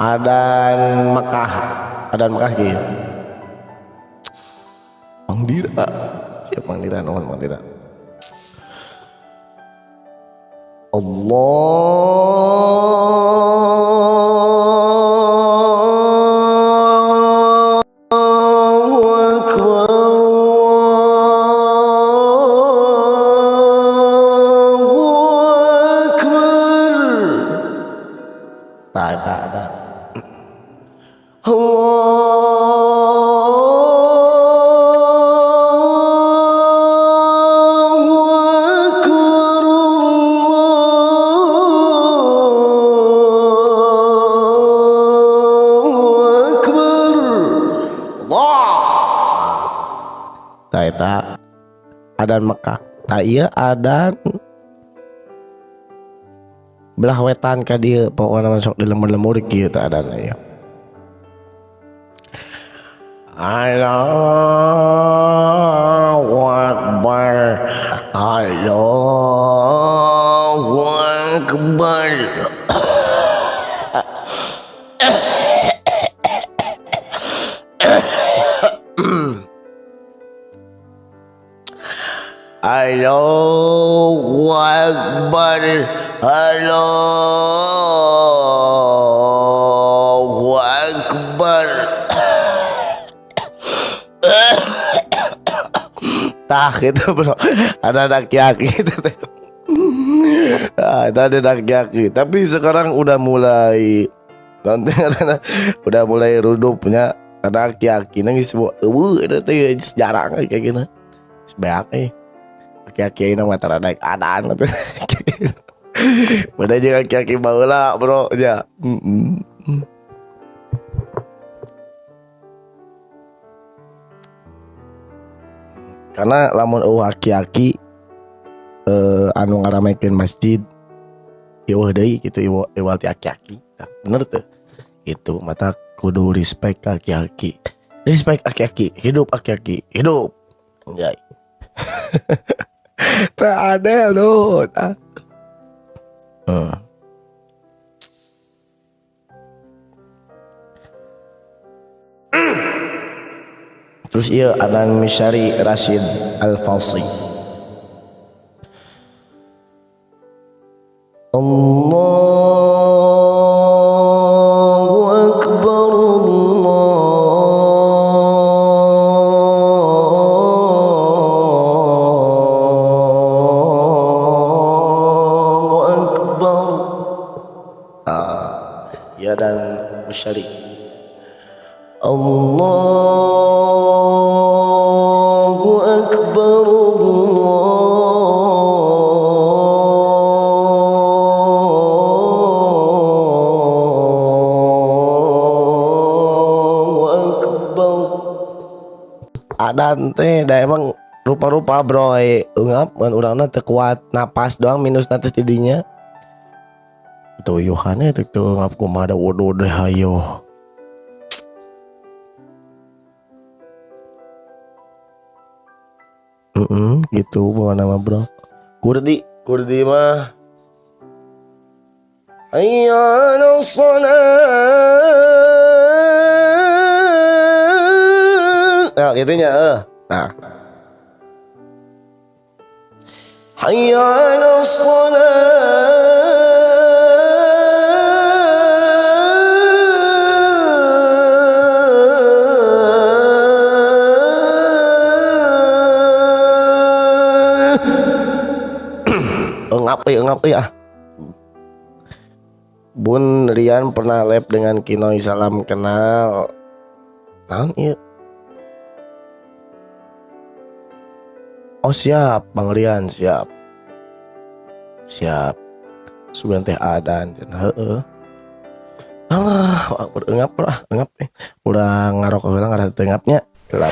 Adan Mekah. Adan Mekah gitu. Mangdira. Siap Mangdira, nuhun Mangdira. Allahu Akbar. Allahu Akbar. Tak ada. Taeta adan Mekah. Tak iya adan belah wetan ka dieu pokona masuk di lemur-lemur kieu teh adan aya. Allahu Akbar. Allahu Akbar. Allahu Akbar. Allahu Akbar. Tah gitu bro, ada laki-laki itu teh. Ada laki-laki, tapi sekarang udah mulai nanti udah mulai redupnya ada laki-laki nangis semua. Itu teh jarang kayak gini. Sebanyak laki-laki ini mah terada adaan tuh. Udah juga laki-laki baheula bro ya. Karena lamun laki-laki anu ngaramekeun masjid eueuh deui kitu eueuh ti laki-laki. Nah, bener tuh. Itu mata kudu respect laki-laki. Respect laki-laki, hidup laki-laki, hidup. Anjay. Tak ada loh. Terus iya Adan Misyari Rashid Al-Falsi. Allahu Akbar. Allahu Akbar. Ya dan Misyari. Allahu Akbar. Allahu Akbar. Adan teh da emang rupa-rupa bro ungap kan urangna teu kuat napas doang minus nanti tidinya. Tuyuhannya teu ungap kumaha da wudu deh hayo. Gitu bawa nama bro. Kurdi mah. Hayya 'alas shalah. Nah, gitunya Nah. Hayya 'alas shalah. Engap ah. Bun Rian pernah lab dengan Kinoy, salam kenal. Naon ieu? Oh siap Bang Rian, siap. Sugan teh adan cenah heueuh. Alah, engap. Udah ngarok heula ngara teu engapnya. Gelap.